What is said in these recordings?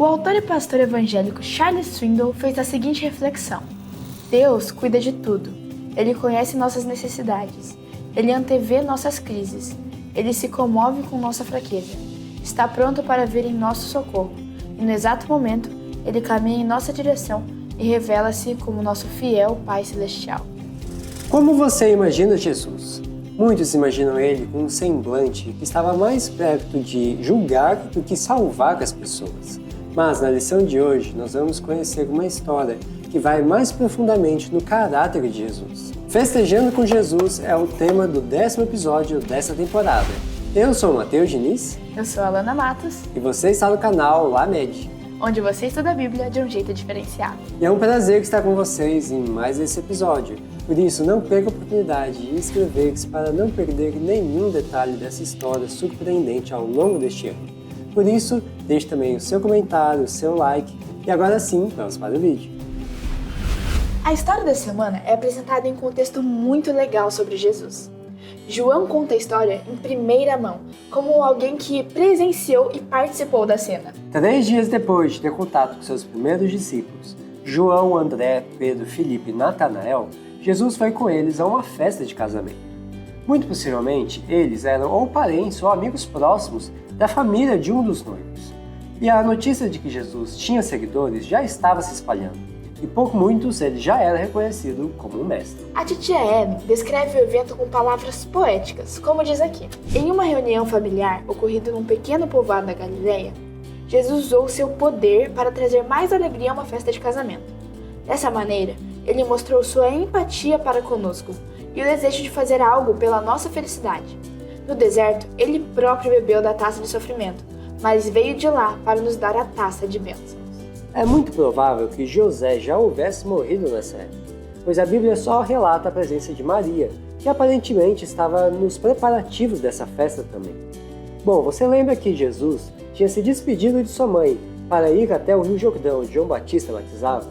O autor e pastor evangélico Charles Swindoll fez a seguinte reflexão: Deus cuida de tudo. Ele conhece nossas necessidades. Ele antevê nossas crises. Ele se comove com nossa fraqueza. Está pronto para vir em nosso socorro. E no exato momento, Ele caminha em nossa direção e revela-se como nosso fiel Pai Celestial. Como você imagina Jesus? Muitos imaginam Ele com um semblante que estava mais perto de julgar do que salvar as pessoas. Mas na lição de hoje, nós vamos conhecer uma história que vai mais profundamente no caráter de Jesus. Festejando com Jesus é o tema do 10º episódio dessa temporada. Eu sou o Matheus Diniz. Eu sou a Alana Matos. E você está no canal LaMed, onde você estuda a Bíblia de um jeito diferenciado. E é um prazer estar com vocês em mais esse episódio. Por isso, não perca a oportunidade de inscrever-se para não perder nenhum detalhe dessa história surpreendente ao longo deste ano. Por isso, deixe também o seu comentário, o seu like. E agora sim, vamos para o vídeo. A história da semana é apresentada em um contexto muito legal sobre Jesus. João conta a história em primeira mão, como alguém que presenciou e participou da cena. 3 dias depois de ter contato com seus primeiros discípulos, João, André, Pedro, Filipe e Natanael, Jesus foi com eles a uma festa de casamento. Muito possivelmente, eles eram ou parentes ou amigos próximos da família de um dos noivos. E a notícia de que Jesus tinha seguidores já estava se espalhando. E por muitos ele já era reconhecido como um mestre. A titia Ellen descreve o evento com palavras poéticas, como diz aqui. Em uma reunião familiar ocorrida num pequeno povoado da Galileia, Jesus usou seu poder para trazer mais alegria a uma festa de casamento. Dessa maneira, ele mostrou sua empatia para conosco e o desejo de fazer algo pela nossa felicidade. No deserto, ele próprio bebeu da taça de sofrimento, mas veio de lá para nos dar a taça de bênção. É muito provável que José já houvesse morrido nessa época, pois a Bíblia só relata a presença de Maria, que aparentemente estava nos preparativos dessa festa também. Bom, você lembra que Jesus tinha se despedido de sua mãe para ir até o Rio Jordão, onde João Batista batizava?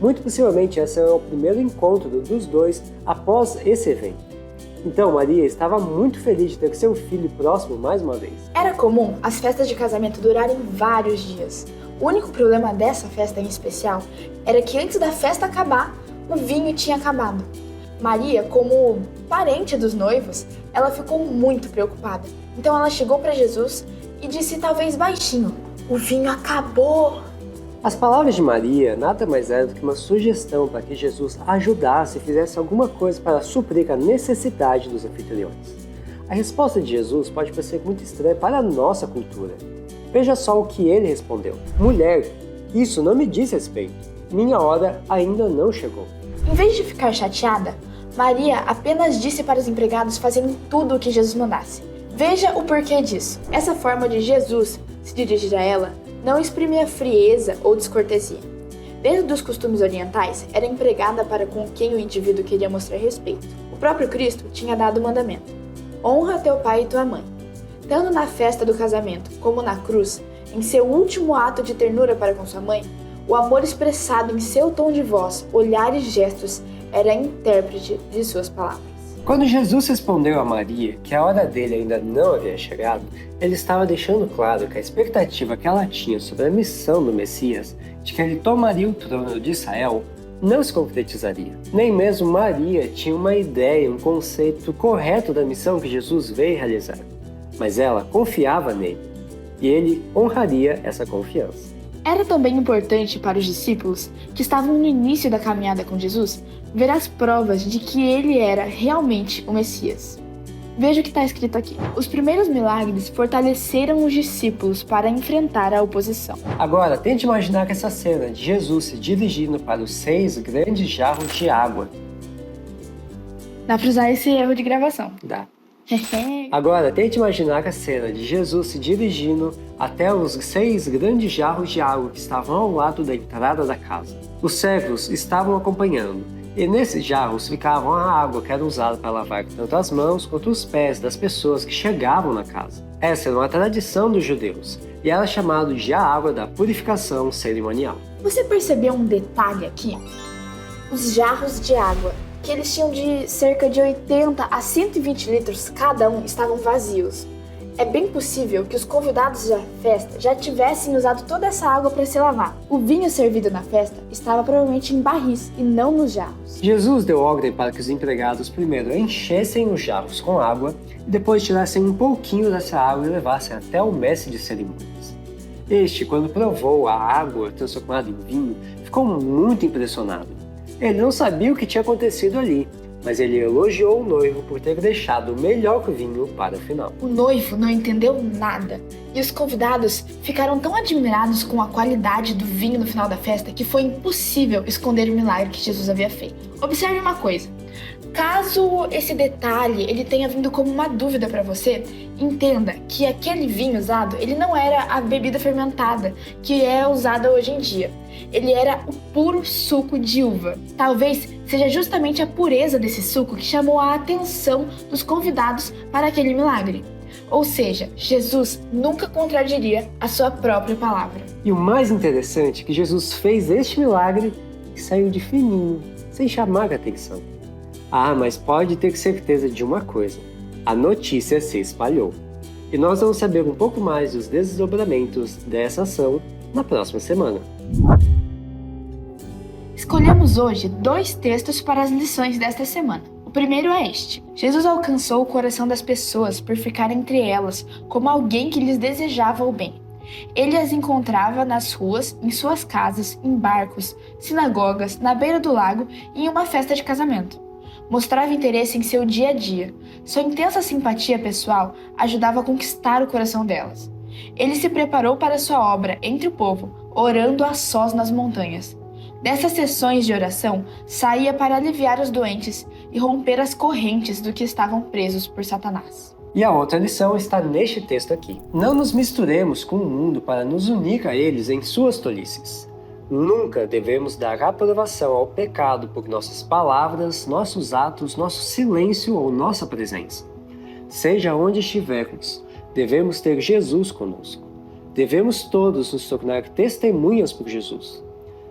Muito possivelmente esse é o primeiro encontro dos dois após esse evento. Então Maria estava muito feliz de ter seu filho próximo mais uma vez. Era comum as festas de casamento durarem vários dias. O único problema dessa festa em especial era que antes da festa acabar, o vinho tinha acabado. Maria, como parente dos noivos, ela ficou muito preocupada. Então ela chegou para Jesus e disse talvez baixinho: "O vinho acabou!" As palavras de Maria nada mais eram do que uma sugestão para que Jesus ajudasse e fizesse alguma coisa para suprir a necessidade dos anfitriões. A resposta de Jesus pode parecer muito estranha para a nossa cultura. Veja só o que ele respondeu: "Mulher, isso não me diz respeito. Minha hora ainda não chegou." Em vez de ficar chateada, Maria apenas disse para os empregados fazerem tudo o que Jesus mandasse. Veja o porquê disso. Essa forma de Jesus se dirigir a ela não exprimia frieza ou descortesia. Dentro dos costumes orientais, era empregada para com quem o indivíduo queria mostrar respeito. O próprio Cristo tinha dado o mandamento: "Honra teu pai e tua mãe." Tanto na festa do casamento como na cruz, em seu último ato de ternura para com sua mãe, o amor expressado em seu tom de voz, olhar e gestos era intérprete de suas palavras. Quando Jesus respondeu a Maria que a hora dele ainda não havia chegado, ele estava deixando claro que a expectativa que ela tinha sobre a missão do Messias, de que ele tomaria o trono de Israel, não se concretizaria. Nem mesmo Maria tinha uma ideia, um conceito correto da missão que Jesus veio realizar. Mas ela confiava nele, e ele honraria essa confiança. Era também importante para os discípulos, que estavam no início da caminhada com Jesus, ver as provas de que ele era realmente o Messias. Veja o que está escrito aqui. Os primeiros milagres fortaleceram os discípulos para enfrentar a oposição. Agora, tente imaginar essa cena de Jesus se dirigindo para os 6 grandes jarros de água. Dá para usar esse erro de gravação. Dá. Agora, tente imaginar a cena de Jesus se dirigindo até os 6 grandes jarros de água que estavam ao lado da entrada da casa. Os servos estavam acompanhando, e nesses jarros ficavam a água que era usada para lavar tanto as mãos quanto os pés das pessoas que chegavam na casa. Essa era uma tradição dos judeus, e era chamado de a água da purificação cerimonial. Você percebeu um detalhe aqui? Os jarros de água, que eles tinham de cerca de 80 a 120 litros cada um, estavam vazios. É bem possível que os convidados da festa já tivessem usado toda essa água para se lavar. O vinho servido na festa estava provavelmente em barris e não nos jarros. Jesus deu ordem para que os empregados primeiro enchessem os jarros com água e depois tirassem um pouquinho dessa água e levassem até o mestre de cerimônias. Este, quando provou a água transformada em vinho, ficou muito impressionado. Ele não sabia o que tinha acontecido ali, mas ele elogiou o noivo por ter deixado o melhor vinho para o final. O noivo não entendeu nada e os convidados ficaram tão admirados com a qualidade do vinho no final da festa que foi impossível esconder o milagre que Jesus havia feito. Observe uma coisa. Caso esse detalhe ele tenha vindo como uma dúvida para você, entenda que aquele vinho usado ele não era a bebida fermentada que é usada hoje em dia. Ele era o puro suco de uva. Talvez seja justamente a pureza desse suco que chamou a atenção dos convidados para aquele milagre. Ou seja, Jesus nunca contradiria a sua própria palavra. E o mais interessante é que Jesus fez este milagre e saiu de fininho, sem chamar a atenção. Ah, mas pode ter certeza de uma coisa: a notícia se espalhou. E nós vamos saber um pouco mais dos desdobramentos dessa ação na próxima semana. Escolhemos hoje 2 textos para as lições desta semana. O primeiro é este. Jesus alcançou o coração das pessoas por ficar entre elas como alguém que lhes desejava o bem. Ele as encontrava nas ruas, em suas casas, em barcos, sinagogas, na beira do lago e em uma festa de casamento. Mostrava interesse em seu dia a dia. Sua intensa simpatia pessoal ajudava a conquistar o coração delas. Ele se preparou para sua obra entre o povo, orando a sós nas montanhas. Dessas sessões de oração, saía para aliviar os doentes e romper as correntes do que estavam presos por Satanás. E a outra lição está neste texto aqui. Não nos misturemos com o mundo para nos unir a eles em suas tolices. Nunca devemos dar aprovação ao pecado por nossas palavras, nossos atos, nosso silêncio ou nossa presença. Seja onde estivermos, devemos ter Jesus conosco. Devemos todos nos tornar testemunhas por Jesus.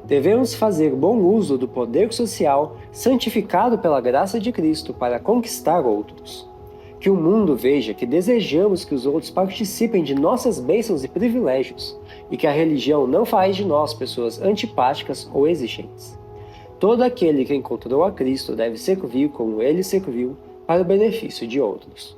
Devemos fazer bom uso do poder social santificado pela graça de Cristo para conquistar outros. Que o mundo veja que desejamos que os outros participem de nossas bênçãos e privilégios e que a religião não faz de nós pessoas antipáticas ou exigentes. Todo aquele que encontrou a Cristo deve servir como ele serviu para o benefício de outros.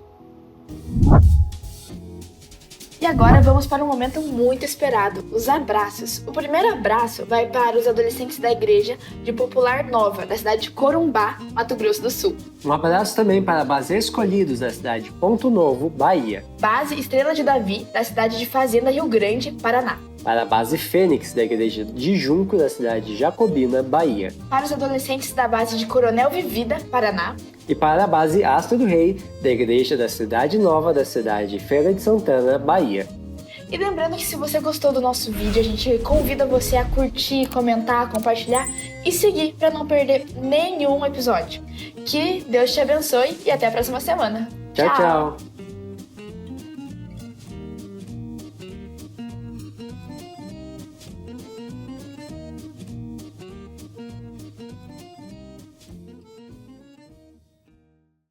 E agora vamos para um momento muito esperado, os abraços. O primeiro abraço vai para os adolescentes da igreja de Popular Nova, da cidade de Corumbá, Mato Grosso do Sul. Um abraço também para a base Escolhidos, da cidade de Ponto Novo, Bahia. Base Estrela de Davi, da cidade de Fazenda, Rio Grande, Paraná. Para a base Fênix, da igreja de Junco, da cidade de Jacobina, Bahia. Para os adolescentes da base de Coronel Vivida, Paraná. E para a base Astro do Rei, da igreja da Cidade Nova, da cidade de Feira de Santana, Bahia. E lembrando que se você gostou do nosso vídeo, a gente convida você a curtir, comentar, compartilhar e seguir para não perder nenhum episódio. Que Deus te abençoe e até a próxima semana. Tchau, tchau!